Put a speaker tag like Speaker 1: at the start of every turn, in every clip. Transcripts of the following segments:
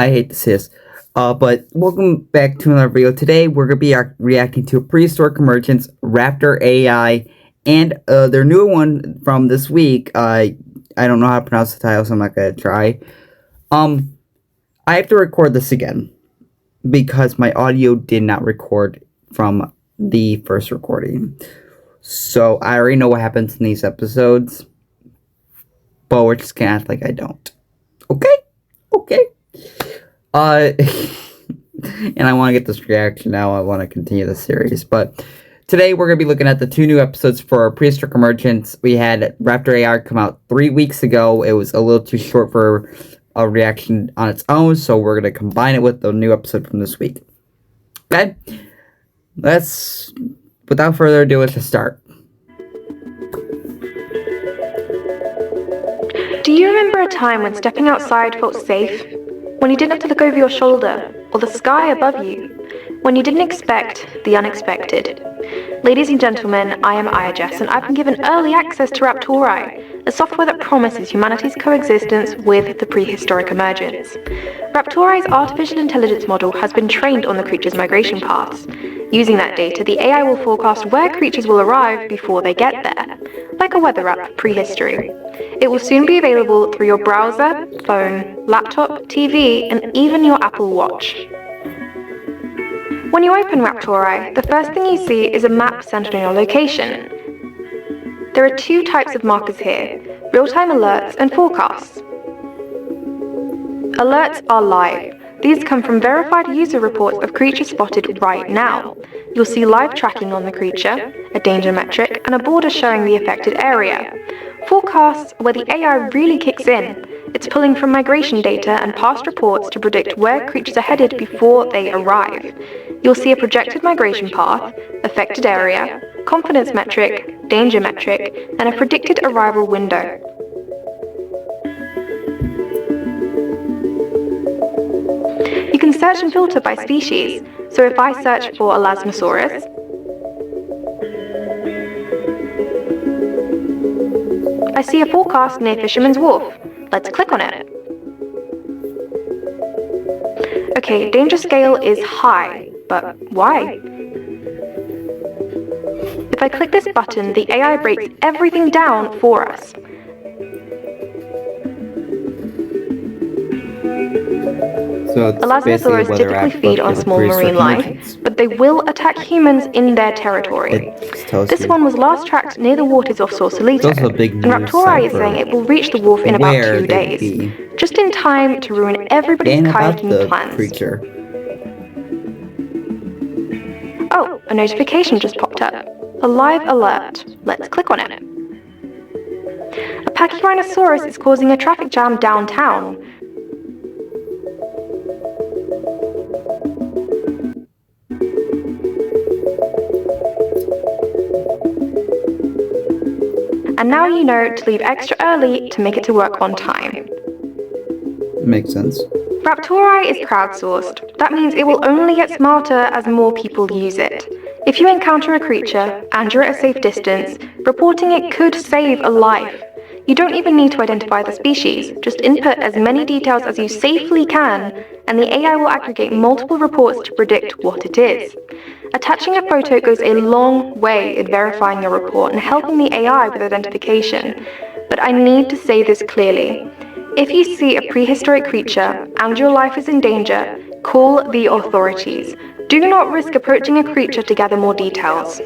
Speaker 1: I hate to say this, but welcome back to another video. Today we're going to be reacting to Prehistoric Emergence, RaptorAI, and their new one from this week. I don't know how to pronounce the title, so I'm not going to try. I have to record this again because my audio did not record from the first recording. So I already know what happens in these episodes, but we're just going to act like I don't. Okay? Okay. And I want to get this reaction now. I want to continue the series. But today we're going to be looking at the two new episodes for Prehistoric Emergence. We had RaptorAI come out 3 weeks ago. It was a little too short for a reaction on its own, so we're going to combine it with the new episode from this week. Okay? Without further ado, let's just start.
Speaker 2: Do you remember a time when stepping outside felt safe? When you didn't have to look over your shoulder, or the sky above you? When you didn't expect the unexpected? Ladies and gentlemen, I am Jess, and I've been given early access to RaptorAI, a software that promises humanity's coexistence with the prehistoric emergence. RaptorAI's artificial intelligence model has been trained on the creature's migration paths. Using that data, the AI will forecast where creatures will arrive before they get there, like a weather app for prehistory. It will soon be available through your browser, phone, laptop, TV, and even your Apple Watch. When you open RaptorAI, the first thing you see is a map centered on your location. There are two types of markers here: real-time alerts and forecasts. Alerts are live. These come from verified user reports of creatures spotted right now. You'll see live tracking on the creature, a danger metric, and a border showing the affected area. Forecasts are where the AI really kicks in. It's pulling from migration data and past reports to predict where creatures are headed before they arrive. You'll see a projected migration path, affected area, confidence metric, danger metric, and a predicted arrival window. You can search and filter by species, so if I search for Elasmosaurus, I see a forecast near Fisherman's Wharf. Let's click on it. Okay, danger scale is high, but why? If I click this button, the AI breaks everything down for us. Elasmosaurus typically feed on small marine life, but they will attack humans in their territory. This one was last tracked near the waters of Sausalito, and RaptorAI is saying it will reach the wharf in about 2 days, just in time to ruin everybody's kayaking plans. Oh, a notification just popped up. A live alert. Let's click on it. A Pachyrhinosaurus is causing a traffic jam downtown. And now you know to leave extra early to make it to work on time.
Speaker 1: Makes sense.
Speaker 2: RaptorAI is crowdsourced. That means it will only get smarter as more people use it. If you encounter a creature and you're at a safe distance, reporting it could save a life. You don't even need to identify the species, just input as many details as you safely can, and the AI will aggregate multiple reports to predict what it is. Attaching a photo goes a long way in verifying your report and helping the AI with identification. But I need to say this clearly. If you see a prehistoric creature and your life is in danger, call the authorities. Do not risk approaching a creature to gather more details.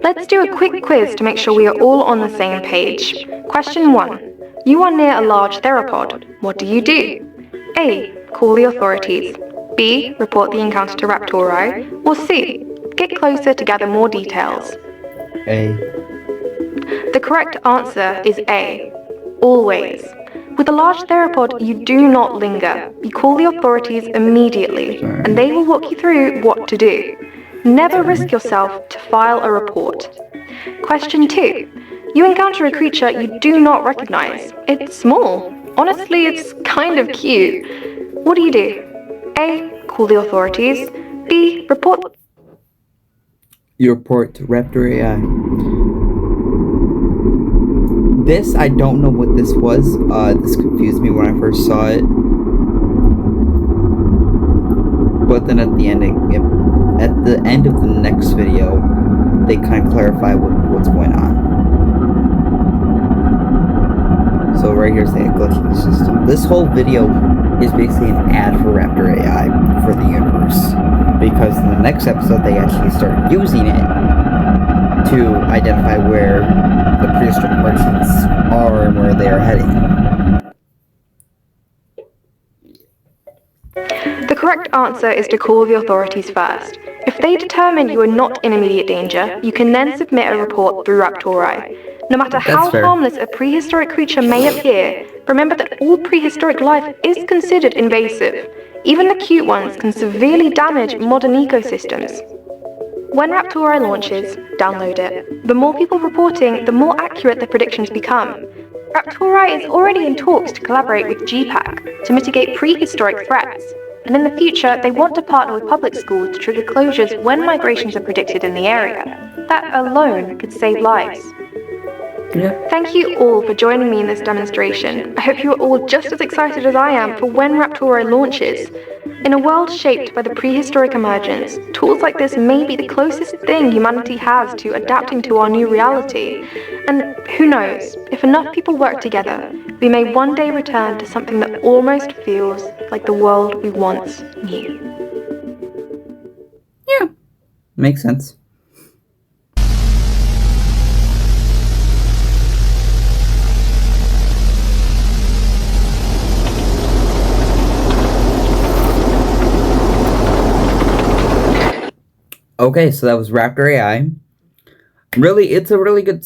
Speaker 2: Let's do a quick quiz to make sure we are all on the same page. Question 1. You are near a large theropod. What do you do? A. Call the authorities. B. Report the encounter to RaptorAI. Or C. Get closer to gather more details.
Speaker 1: A.
Speaker 2: The correct answer is A. Always. With a large theropod, you do not linger. You call the authorities immediately, and they will walk you through what to do. Never risk yourself to file a report. Question 2. You encounter a creature you do not recognize. It's small. Honestly, it's kind of cute. What do? A. Call the authorities. B. Report.
Speaker 1: You report to RaptorAI. This, I don't know what this was. This confused me when I first saw it. but then at the end of the next video, they kind of clarify what's going on. So right here's the glitch in the system. This whole video is basically an ad for RaptorAI for the universe, because in the next episode they actually start using it to identify where the prehistoric emergences are and where they are heading.
Speaker 2: The correct answer is to call the authorities first. If they determine you are not in immediate danger, you can then submit a report through RaptorAI. No matter how harmless a prehistoric creature may appear, remember that all prehistoric life is considered invasive. Even the cute ones can severely damage modern ecosystems. When RaptorAI launches, download it. The more people reporting, the more accurate the predictions become. RaptorAI is already in talks to collaborate with GPAC to mitigate prehistoric threats. And in the future, they want to partner with public schools to trigger closures when migrations are predicted in the area. That alone could save lives.
Speaker 1: Yeah.
Speaker 2: Thank you all for joining me in this demonstration. I hope you are all just as excited as I am for when RaptorAI launches. In a world shaped by the prehistoric emergence, tools like this may be the closest thing humanity has to adapting to our new reality. And who knows, if enough people work together, we may one day return to something that almost feels like the world we once knew.
Speaker 1: Yeah, makes sense. Okay, so that was RaptorAI. Really, it's a really good,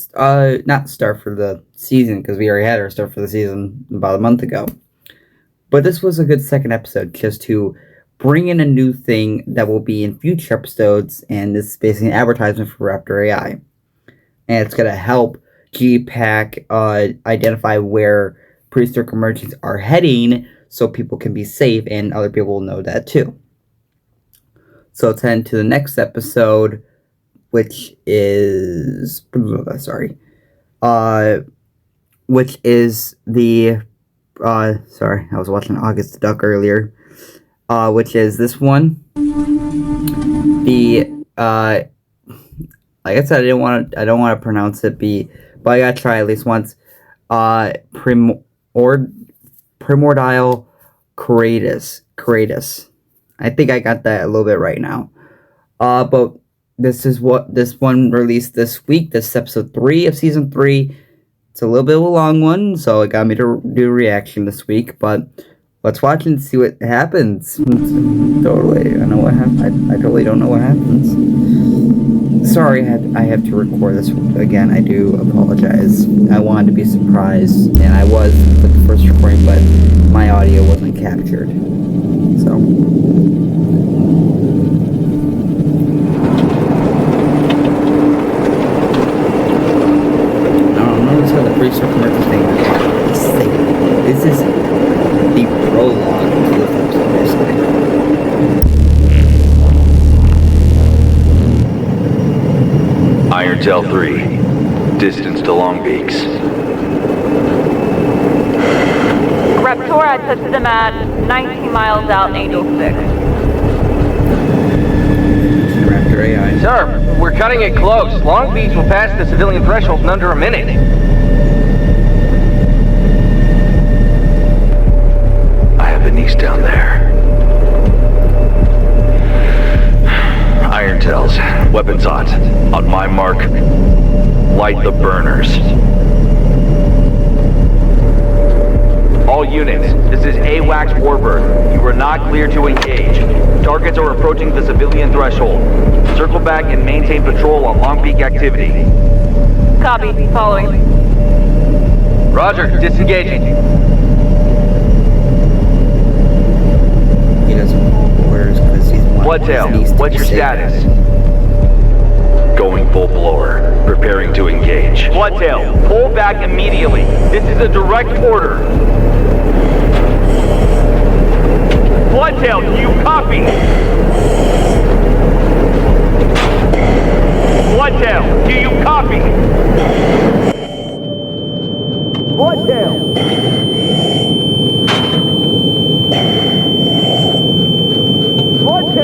Speaker 1: not start for the season, because we already had our start for the season about a month ago. But this was a good second episode, just to bring in a new thing that will be in future episodes, and this is basically an advertisement for RaptorAI. And it's going to help GPAC identify where prehistoric emergencies are heading, so people can be safe, and other people will know that too. So let's head into the next episode, which is which is the sorry, I was watching August the Duck earlier. Which is this one. The like I said, I don't want to pronounce it, but I gotta try at least once. Primordial Coratus. I think I got that a little bit right now. But this one released this week. This is episode 3 of season 3. It's a little bit of a long one, so it got me to do a reaction this week. But let's watch and see what happens. Totally, I know what happens. I totally don't know what happens. Sorry, I have to record this again. I do apologize. I wanted to be surprised, and I was with the first recording, but my audio wasn't captured. So. Prehistoric emergency thing. This is the prologue to the episode, basically.
Speaker 3: Irontail 3, distance to Long Beaks.
Speaker 4: RaptorAI puts them at 19 miles out in Angel 6.
Speaker 1: RaptorAI.
Speaker 5: Sir, we're cutting it close. Long Beach will pass the civilian threshold in under a minute.
Speaker 3: Beneath down there. Irontails, weapons hot. On my mark, light the burners. All units, this is AWACS Warbird. You are not clear to engage. Targets are approaching the civilian threshold. Circle back and maintain patrol on Long Beach activity.
Speaker 4: Copy, following.
Speaker 5: Roger, disengaging.
Speaker 1: He doesn't follow orders because he's one.
Speaker 3: Bloodtail, what's your status? Going full blower. Preparing to engage.
Speaker 5: Bloodtail, pull back immediately. This is a direct order. Bloodtail, do you copy? Bloodtail, do you copy? Bloodtail! Bloodtail!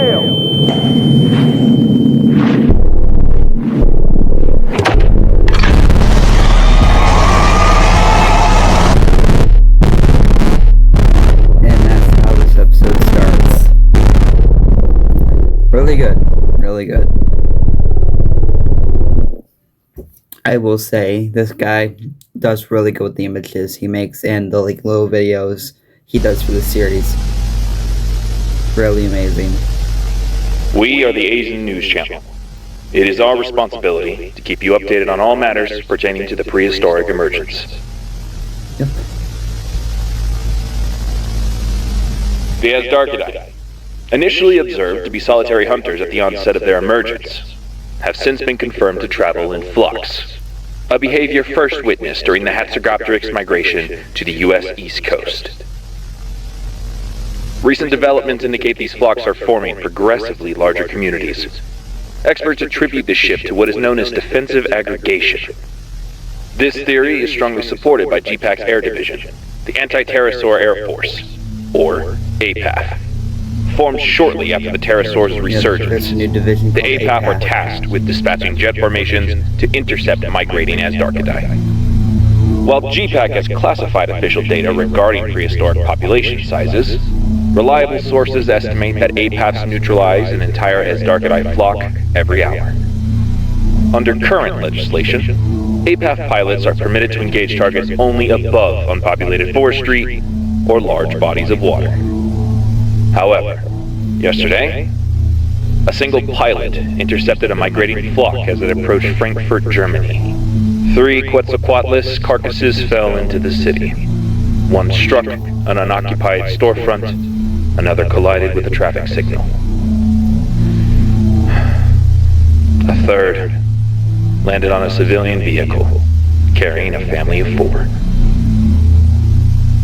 Speaker 1: I will say this guy does really good with the images he makes and the like little videos he does for the series. Really amazing.
Speaker 6: We are the Asian News Channel. It is our responsibility to keep you updated on all matters pertaining to the prehistoric emergence.
Speaker 1: Yep.
Speaker 6: The Asdarchidae, initially observed to be solitary hunters at the onset of their emergence, have since been confirmed to travel in flocks, a behavior first witnessed during the Hatzergopteryx migration to the U.S. East Coast. Recent developments indicate these flocks are forming progressively larger communities. Experts attribute this shift to what is known as defensive aggregation. This theory is strongly supported by GPAC's Air Division, the Anti-Pterosaur Air Force, or APAF. Formed shortly after the pterosaur's resurgence, the APAF are tasked with dispatching jet formations to intercept migrating Asdarchidae. While GPAC has classified official data regarding prehistoric population sizes, reliable sources estimate that APAFs neutralize an entire Asdarchidae flock every hour. Under current legislation, APAF pilots are permitted to engage targets only above unpopulated forestry or large bodies of water. However, yesterday, a single pilot intercepted a migrating flock as it approached Frankfurt, Germany. 3 Quetzalcoatlus carcasses fell into the city. One struck an unoccupied storefront, another collided with a traffic signal. A third landed on a civilian vehicle carrying a family of 4.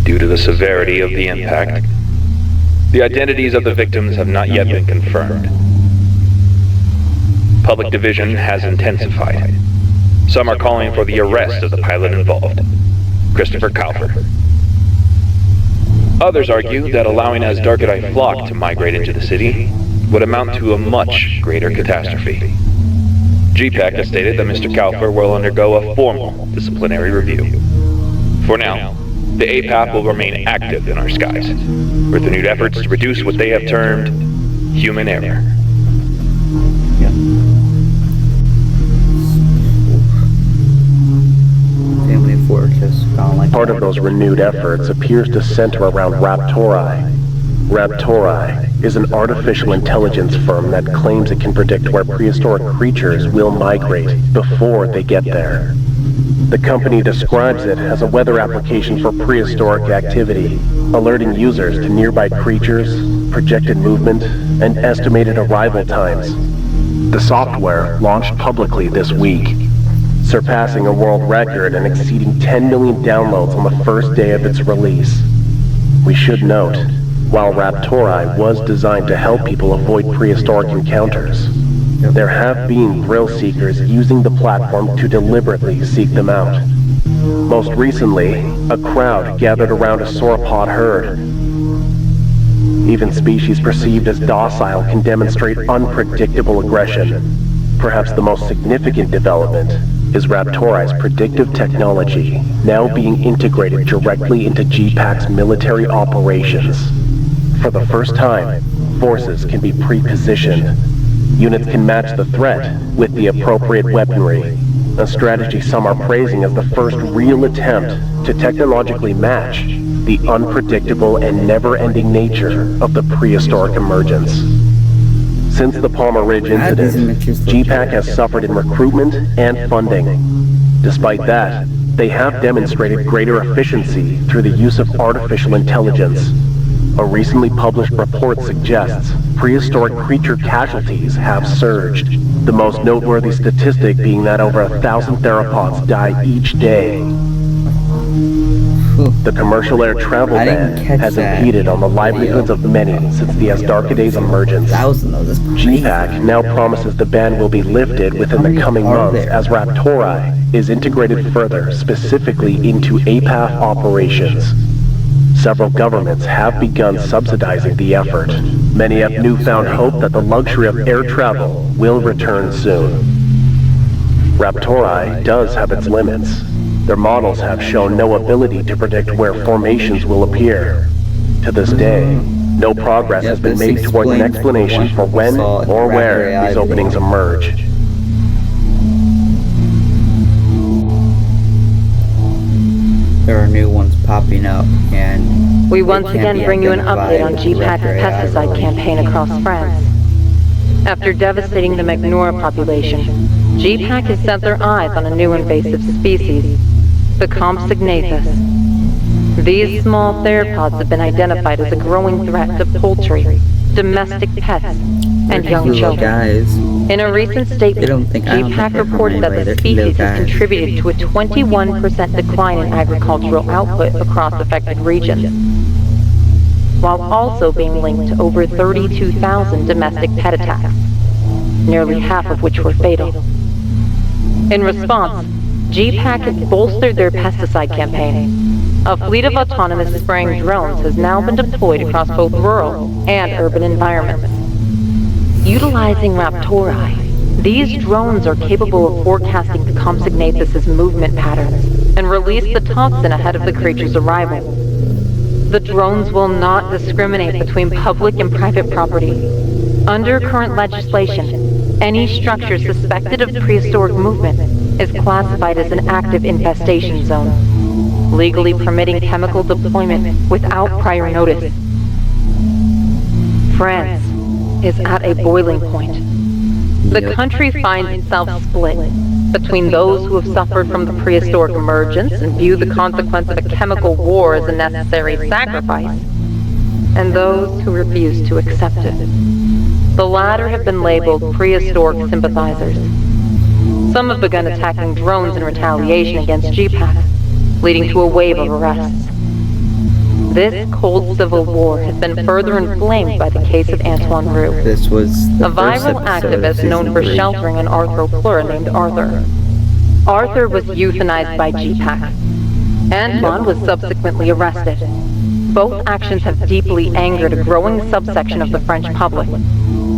Speaker 6: Due to the severity of the impact, the identities of the victims have not yet been confirmed. Public division has intensified. Some are calling for the arrest of the pilot involved, Christopher Kaufer. Others argue that allowing Asdarchidae flock to migrate into the city would amount to a much greater catastrophe. GPAC has stated that Mr. Kaufer will undergo a formal disciplinary review. For now, the APAF will remain active in our skies, with renewed efforts to reduce what they have termed human error.
Speaker 1: Family of 4 just gone like
Speaker 7: Part of those renewed efforts appears to center around RaptorAI. RaptorAI is an artificial intelligence firm that claims it can predict where prehistoric creatures will migrate before they get there. The company describes it as a weather application for prehistoric activity, alerting users to nearby creatures, projected movement, and estimated arrival times. The software launched publicly this week, surpassing a world record and exceeding 10 million downloads on the first day of its release. We should note, while RaptorAI was designed to help people avoid prehistoric encounters, there have been thrill seekers using the platform to deliberately seek them out. Most recently, a crowd gathered around a sauropod herd. Even species perceived as docile can demonstrate unpredictable aggression. Perhaps the most significant development is RaptorAI's predictive technology now being integrated directly into GPAC's military operations. For the first time, forces can be pre-positioned. Units can match the threat with the appropriate weaponry, a strategy some are praising as the first real attempt to technologically match the unpredictable and never-ending nature of the prehistoric emergence. Since the Palmer Ridge incident, GPAC has suffered in recruitment and funding. Despite that, they have demonstrated greater efficiency through the use of artificial intelligence. A recently published report suggests prehistoric creature casualties have surged, the most noteworthy statistic being that over 1,000 theropods die each day. The commercial air travel ban has impeded on the livelihoods of many since the Asdarchidai's emergence. GPAC now promises the ban will be lifted within the coming months as RaptorAI is integrated further, specifically into APAF operations. Several governments have begun subsidizing the effort. Many have newfound hope that the luxury of air travel will return soon. RaptorAI does have its limits. Their models have shown no ability to predict where formations will appear. To this day, no progress has been made toward an explanation for when or where these openings emerge.
Speaker 1: popping up, and
Speaker 8: We once
Speaker 1: can't
Speaker 8: again
Speaker 1: be
Speaker 8: bring you an
Speaker 1: identified
Speaker 8: update on
Speaker 1: with
Speaker 8: GPAC's
Speaker 1: RaptorAI,
Speaker 8: pesticide
Speaker 1: really.
Speaker 8: campaign across France. After devastating the Magnora population, GPAC has set their eyes on a new invasive species, the Compsognathus. These small theropods have been identified as a growing threat to poultry, domestic pets, and
Speaker 1: They're
Speaker 8: young
Speaker 1: little
Speaker 8: children.
Speaker 1: guys.
Speaker 8: In a recent
Speaker 1: I
Speaker 8: statement,
Speaker 1: don't think
Speaker 8: GPAC
Speaker 1: they're
Speaker 8: reported that
Speaker 1: friendly,
Speaker 8: the
Speaker 1: they're
Speaker 8: species
Speaker 1: little
Speaker 8: has
Speaker 1: guys.
Speaker 8: contributed to a 21% decline in agricultural output across affected regions, while also being linked to over 32,000 domestic pet attacks, nearly half of which were fatal. In response, GPAC has bolstered their pesticide campaign. A fleet of autonomous spraying drones has now been deployed across both rural and urban environments. Utilizing RaptorAI, these drones are capable of forecasting the Compsognathus's movement patterns and release the toxin ahead of the creature's arrival. The drones will not discriminate between public and private property. Under current legislation, any structure suspected of prehistoric movement is classified as an active infestation zone, legally permitting chemical deployment without prior notice. France is at a boiling point. The country finds itself split between those who have suffered from the prehistoric emergence and view the consequence of a chemical war as a necessary sacrifice, and those who refuse to accept it. The latter have been labeled prehistoric sympathizers. Some have begun attacking drones in retaliation against GPAC, leading to a wave of arrests. This cold civil war has been further inflamed by the case of Antoine Roux,
Speaker 1: This was the
Speaker 8: a
Speaker 1: first
Speaker 8: viral
Speaker 1: episode of
Speaker 8: activist known
Speaker 1: season
Speaker 8: for
Speaker 1: 3.
Speaker 8: sheltering an arthropleura named Arthur. Arthur was euthanized by GPAC. Antoine was subsequently arrested. Both actions have deeply angered a growing subsection of the French public,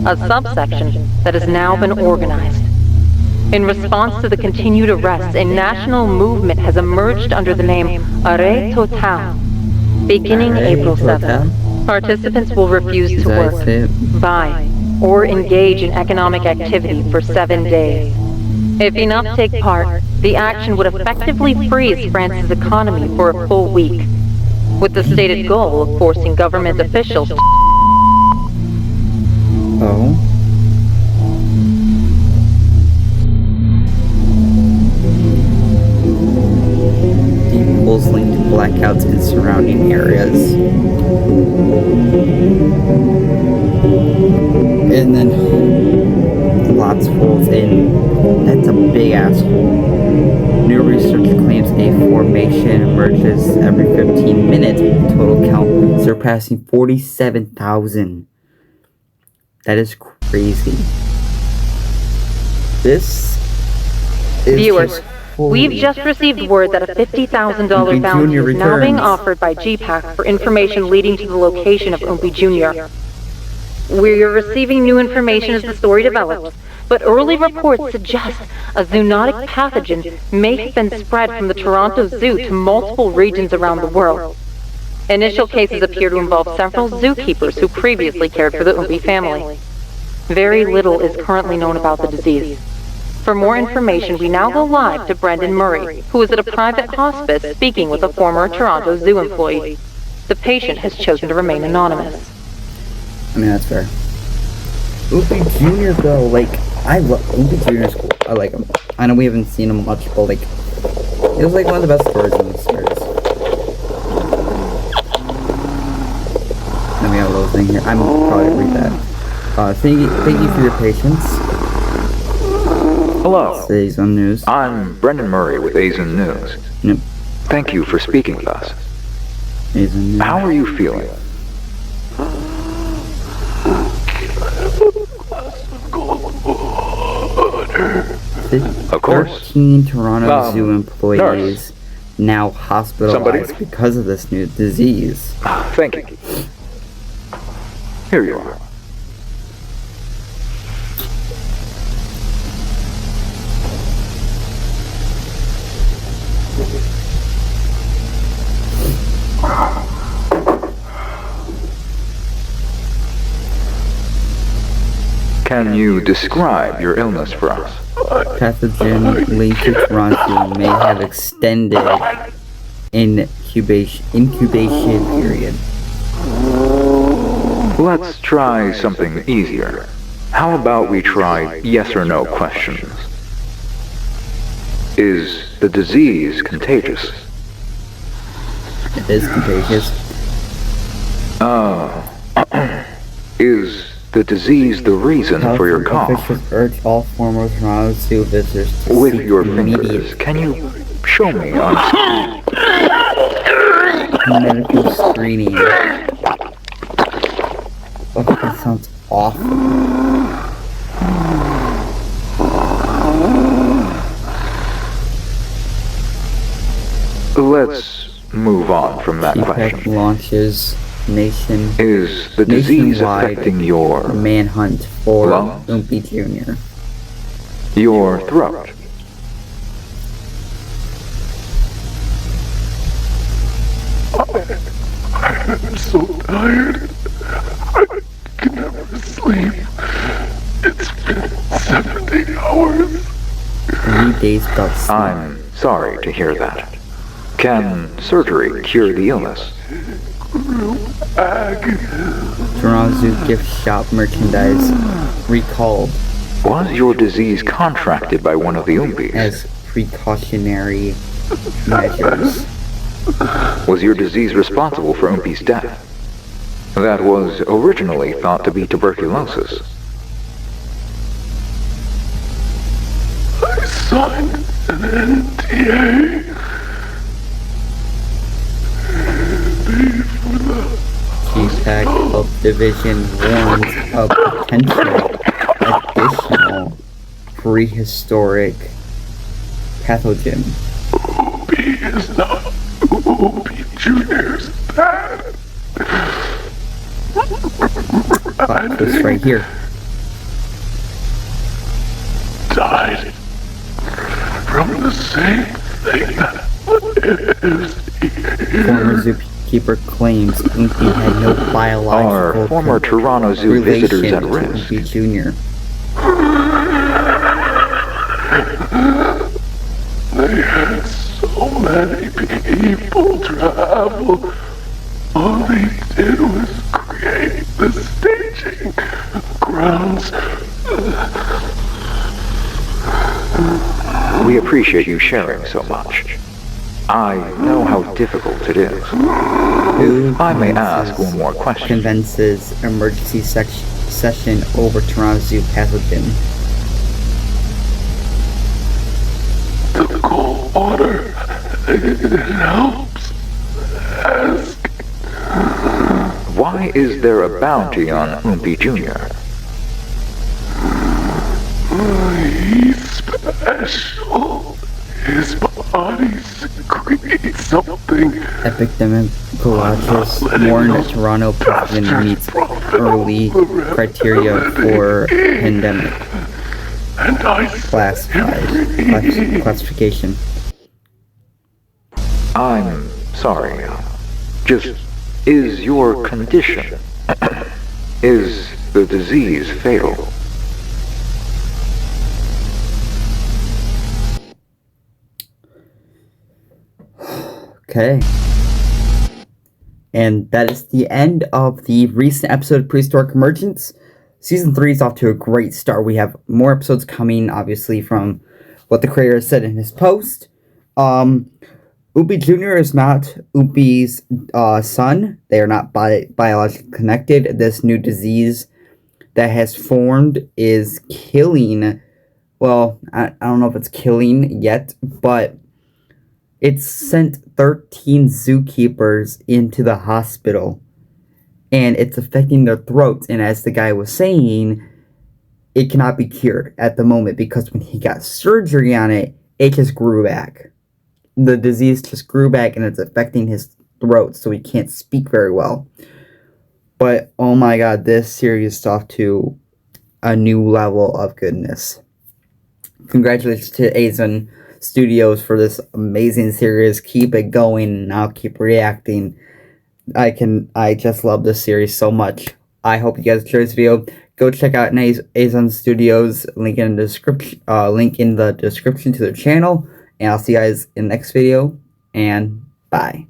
Speaker 8: a subsection that has now been organized. In response to the continued arrests, a national movement has emerged under the name Arrêt Total. Beginning
Speaker 1: Arrêt
Speaker 8: April
Speaker 1: Total?
Speaker 8: 7th, participants will refuse to
Speaker 1: That's
Speaker 8: work,
Speaker 1: it.
Speaker 8: buy, or engage in economic activity for 7 days. If enough take part, the action would effectively freeze France's economy for a full week, with the stated goal of forcing government officials to
Speaker 1: Oh. Deep pulls linked to blackouts in surrounding areas. And then lots falls in. That's a big ass hole. New research claims a formation emerges every 15 minutes, with total count surpassing 47,000. That is crazy. This is
Speaker 8: viewers.
Speaker 1: just
Speaker 8: We've
Speaker 1: holy.
Speaker 8: just received word that a $50,000
Speaker 1: OOMPY
Speaker 8: bounty
Speaker 1: Jr.
Speaker 8: is now being
Speaker 1: returns.
Speaker 8: offered by GPAC for information leading to the location of OOMPY Jr. We are receiving new information as the story develops, but early reports suggest a zoonotic pathogen may have been spread from the Toronto Zoo to multiple regions around the world. Initial cases appear to involve several zookeepers who previously cared for the OOMPY family. Very little is currently known about the disease. For more information, we now go live to Brendan Murray, who is at a private hospice speaking with a former Toronto Zoo employee. The patient has chosen to remain anonymous.
Speaker 1: I mean, that's fair. OOMPY Jr. though, like, I love OOMPY Jr. 's cool. I like him. I know we haven't seen him much, but like, it was like one of the best stories in the series. Then we have a little thing here. I'm probably gonna read that. Thank you for your patience.
Speaker 9: Hello,
Speaker 1: Today's on news.
Speaker 9: I'm Brendan Murray with ASIN News.
Speaker 1: Yep.
Speaker 9: Thank you for speaking with us.
Speaker 1: Today's on news.
Speaker 9: How are you feeling? Of course.
Speaker 1: 13 Toronto Zoo
Speaker 9: nurse.
Speaker 1: employees now hospitalized
Speaker 9: Somebody?
Speaker 1: because of this new disease.
Speaker 9: Thank you. Here you are. Can you describe your illness for us?
Speaker 1: Pathogen linked to Toronto may have extended in incubation period.
Speaker 9: Let's try something easier. How about we try yes or no questions? Is the disease contagious?
Speaker 1: It is contagious.
Speaker 9: Is the disease the reason for your cough?
Speaker 1: Officials urge all former Toronto Zoo visitors to
Speaker 9: With
Speaker 1: seek
Speaker 9: your
Speaker 1: immediate
Speaker 9: fingers, can you show me on
Speaker 1: medical screening. Oh, that sounds awful.
Speaker 9: Let's move on from that
Speaker 1: CPAC
Speaker 9: question.
Speaker 1: launches
Speaker 9: Is the disease
Speaker 1: nationwide
Speaker 9: affecting your
Speaker 1: manhunt for
Speaker 9: lungs?
Speaker 1: OOMPY Jr.
Speaker 9: Your throat?
Speaker 7: I'm so tired. I can never sleep. It's been 70 hours.
Speaker 1: 3 days without sleep.
Speaker 9: I'm sorry to hear that. Can surgery cure the illness?
Speaker 1: Toronto Zoo gift shop merchandise recalled
Speaker 9: Was your disease contracted by one of the OOMPYs?
Speaker 1: as precautionary measures.
Speaker 9: Was your disease responsible for OOMPY's death? That was originally thought to be tuberculosis.
Speaker 7: I signed an NDA.
Speaker 1: CPAC Health Division warns of potential additional prehistoric pathogen.
Speaker 7: OOMPY is not OOMPY Jr.'s dad.
Speaker 1: This right here.
Speaker 7: Died from the same thing that lives here.
Speaker 1: Former zookeeper claims OOMPY had no biological
Speaker 9: Are former Toronto Zoo visitors
Speaker 1: relation
Speaker 9: at
Speaker 1: to
Speaker 9: risk?
Speaker 1: OOMPY Jr.
Speaker 7: They had so many people travel. All they did was create the staging grounds.
Speaker 9: We appreciate you sharing so much. I know how difficult it is.
Speaker 1: Who
Speaker 9: I may ask one more question.
Speaker 1: convinces emergency session over Toronto Zoo pathogen.
Speaker 7: The cold water, it helps. Ask.
Speaker 9: Why is there a bounty on OOMPY Jr.?
Speaker 7: He's special. His body secretes something.
Speaker 1: Epidemiologist warned that Toronto pathogen meets early criteria for pandemic
Speaker 7: And I
Speaker 1: classification.
Speaker 9: I'm sorry. Just, is your condition, is the disease fatal?
Speaker 1: Okay. And that is the end of the recent episode of Prehistoric Emergence. Season 3 is off to a great start. We have more episodes coming, obviously, from what the creator said in his post. OOMPY Jr. is not OOMPY's son. They are not biologically connected. This new disease that has formed is killing, well, I don't know if it's killing yet, but it's sent 13 zookeepers into the hospital, and it's affecting their throats. And as the guy was saying, it cannot be cured at the moment because when he got surgery on it, it just grew back. The disease just grew back, and it's affecting his throat, so he can't speak very well. But, oh my god, this series is off to a new level of goodness. Congratulations to Azon Studios for this amazing series. Keep it going, and I'll keep reacting. I just love this series so much. I hope you guys enjoyed this video. Go check out Azon Studios, link in the description to their channel, and I'll see you guys in the next video, and bye.